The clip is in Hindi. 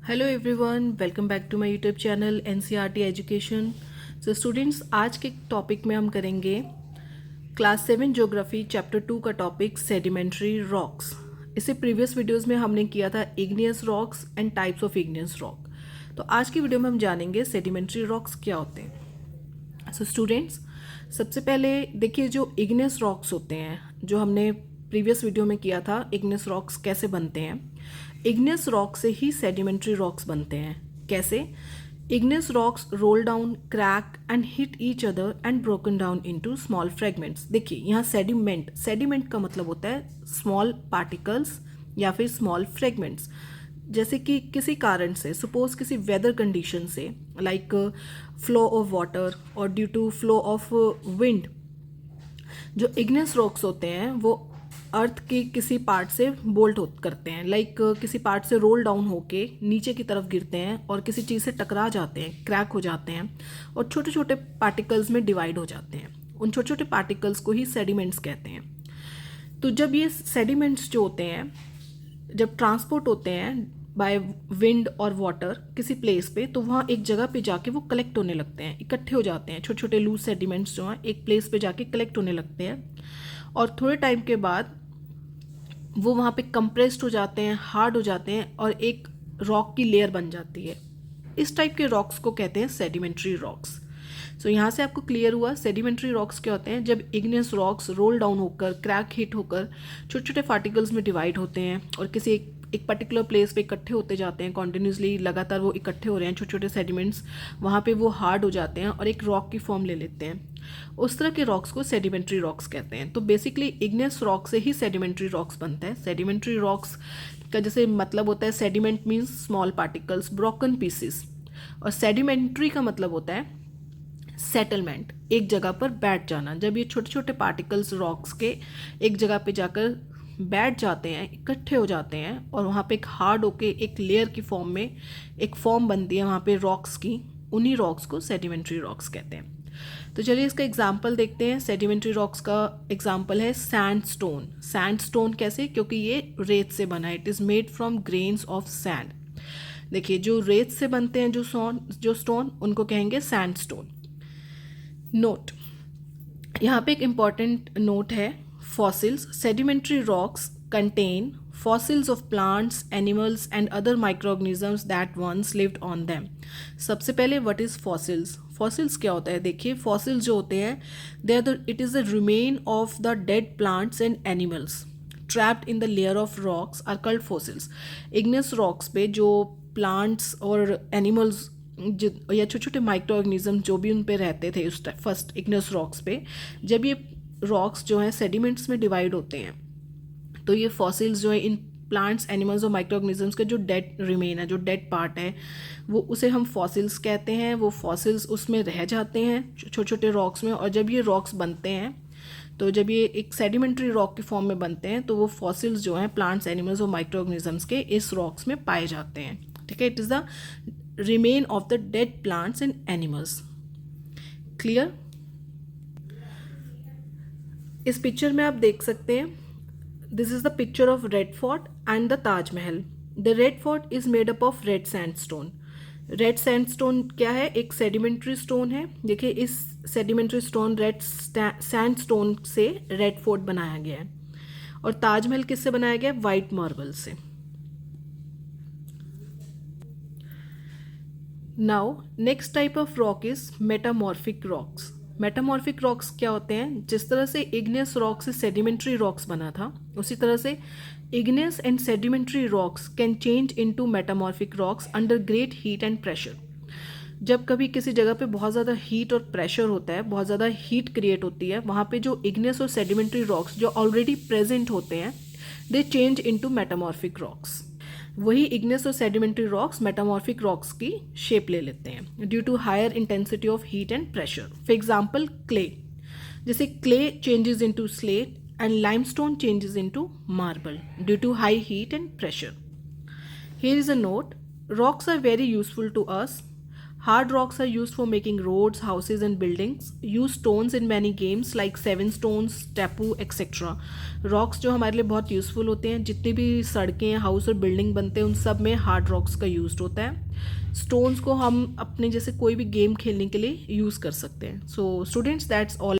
Hello everyone, welcome back to my YouTube channel NCERT education. So students, आज के टॉपिक में हम करेंगे क्लास 7 ज्योग्राफी चैप्टर 2 का टॉपिक सेडिमेंट्री रॉक्स। इसे प्रीवियस वीडियोस में हमने किया था igneous rocks and types of igneous rock. तो आज की वीडियो में हम जानेंगे सेडिमेंट्री रॉक्स क्या होते हैं। सो स्टूडेंट्स, सबसे पहले देखिए, जो इग्नियस रॉक्स होते हैं जो हमने प्रीवियस वीडियो में किया था, इग्नियस रॉक्स कैसे बनते हैं। इग्नियस रॉक से ही सेडिमेंट्री रॉक्स बनते हैं। कैसे? Igneous rocks roll down, crack and hit each other and broken down into small fragments. देखिए यहाँ सेडिमेंट का मतलब होता है स्मॉल पार्टिकल्स या फिर स्मॉल फ्रेगमेंट्स। जैसे कि किसी कारण से, सपोज किसी वेदर कंडीशन से, लाइक फ्लो ऑफ वाटर और due to flow of wind, जो इग्नियस रॉक्स होते हैं वो अर्थ के किसी पार्ट से बोल्ट करते हैं, लाइक किसी पार्ट से रोल डाउन होके नीचे की तरफ गिरते हैं और किसी चीज़ से टकरा जाते हैं, क्रैक हो जाते हैं और छोटे छोटे पार्टिकल्स में डिवाइड हो जाते हैं। उन छोटे छोटे पार्टिकल्स को ही सेडिमेंट्स कहते हैं। तो जब ये सेडिमेंट्स जो होते हैं, जब ट्रांसपोर्ट होते हैं बाय विंड और वाटर किसी प्लेस पे, तो वहाँ एक जगह पे जाके वो कलेक्ट होने लगते हैं, इकट्ठे हो जाते हैं। छोटे छोटे लूज सेडिमेंट्स जो हैं एक प्लेस पे जाके कलेक्ट होने लगते हैं और थोड़े टाइम के बाद वो वहाँ पे कंप्रेस्ड हो जाते हैं, हार्ड हो जाते हैं और एक रॉक की लेयर बन जाती है। इस टाइप के रॉक्स को कहते हैं सेडिमेंट्री रॉक्स। सो यहाँ से आपको क्लियर हुआ सेडिमेंट्री रॉक्स क्या होते हैं। जब इग्नियस रॉक्स रोल डाउन होकर, क्रैक हिट होकर छोटे छोटे पार्टिकल्स में डिवाइड होते हैं और किसी एक पर्टिकुलर प्लेस पे इकट्ठे होते जाते हैं, कॉन्टिन्यूसली लगातार वो इकट्ठे हो रहे हैं छोटे छोटे सेडिमेंट्स, वहाँ पे वो हार्ड हो जाते हैं और एक रॉक की फॉर्म ले लेते हैं। उस तरह के रॉक्स को सेडिमेंट्री रॉक्स कहते हैं। तो बेसिकली इग्नियस रॉक से ही सेडिमेंट्री रॉक्स बनता है। सेडिमेंट्री रॉक्स का जैसे मतलब होता है, sediment means small particles, broken pieces, और सेडिमेंट्री का मतलब होता है सेटलमेंट, एक जगह पर बैठ जाना। जब ये छोटे छोटे पार्टिकल्स रॉक्स के एक जगह पे जाकर बैठ जाते हैं, इकट्ठे हो जाते हैं और वहाँ पे एक हार्ड होके एक लेयर की फॉर्म में एक फॉर्म बनती है वहाँ पे रॉक्स की, उन्हीं रॉक्स को सेडिमेंट्री रॉक्स कहते हैं। तो चलिए इसका एग्जाम्पल देखते हैं। सेडिमेंट्री रॉक्स का एग्जाम्पल है सैंडस्टोन। सैंडस्टोन कैसे? क्योंकि ये रेत से बना है। It is made from grains of sand. देखिए, जो रेत से बनते हैं जो स्टोन, उनको कहेंगे सैंडस्टोन। नोट, यहाँ पे एक इम्पॉर्टेंट नोट है, fossils. Sedimentary rocks contain fossils of plants, animals and other microorganisms that once lived on them. सबसे पहले what is fossils? Fossils क्या होता है? देखिए, fossils जो होते हैं it is the remain of the dead plants and animals trapped in the layer of rocks are called fossils. igneous rocks पे जो plants और animals या छोटे छोटे माइक्रो ऑर्गेनिज्म जो भी उन पे रहते थे उस फर्स्ट इग्नियस रॉक्स पे, जब ये रॉक्स जो हैं सेडिमेंट्स में डिवाइड होते हैं, तो ये फॉसिल्स जो है इन प्लांट्स, एनिमल्स और माइक्रो ऑर्गेनिजम्स का जो डेड रिमेन है, जो डेड पार्ट है, वो उसे हम फॉसिल्स कहते हैं। वो फॉसिल्स उसमें रह जाते हैं छोटे छोटे रॉक्स में, और जब ये रॉक्स बनते हैं, तो जब ये एक सेडिमेंट्री रॉक के फॉर्म में बनते हैं, तो वो फॉसिल्स जो हैं प्लांट्स, एनिमल्स और माइक्रो ऑर्गेनिजम्स के इस रॉक्स में पाए जाते हैं। ठीक है, it is the remain of the dead plants and animals. Clear? इस पिक्चर में आप देख सकते हैं, this is the picture of Red Fort and the Taj Mahal. The Red Fort is made up of red sandstone. Red sandstone क्या है? एक सेडिमेंट्री स्टोन है। देखिए, इस सेडिमेंट्री स्टोन रेड सैंडस्टोन से रेड फोर्ट बनाया गया है। और ताजमहल किससे बनाया गया है? वाइट मार्बल से। Now next type of rock is metamorphic rocks. Metamorphic rocks क्या होते हैं? जिस तरह से इग्नियस रॉक से सेडिमेंट्री रॉक्स बना था, उसी तरह से igneous and sedimentary rocks can change into metamorphic rocks under great heat and pressure. जब कभी किसी जगह पे बहुत ज़्यादा हीट और प्रेशर होता है, बहुत ज़्यादा हीट क्रिएट होती है, वहाँ पे जो इग्नियस और सेडिमेंट्री रॉक्स जो ऑलरेडी प्रेजेंट होते हैं, they change into metamorphic rocks. वही इग्नियस और सेडिमेंट्री रॉक्स मेटामॉर्फिक रॉक्स की शेप ले लेते हैं due to higher intensity of heat and pressure. For example clay, जैसे clay changes into slate and limestone changes into marble due to high heat and pressure. Here is a note, rocks are very useful to us. Hard rocks are used for making roads, houses and buildings. Use stones in many games like seven stones, tapu, etc. Rocks जो हमारे लिए बहुत यूज़फुल होते हैं, जितनी भी सड़कें, हाउस और बिल्डिंग बनते हैं उन सब में हार्ड रॉक्स का यूज होता है. स्टोन्स को हम अपने जैसे कोई भी गेम खेलने के लिए यूज़ कर सकते हैं. So students, that's all.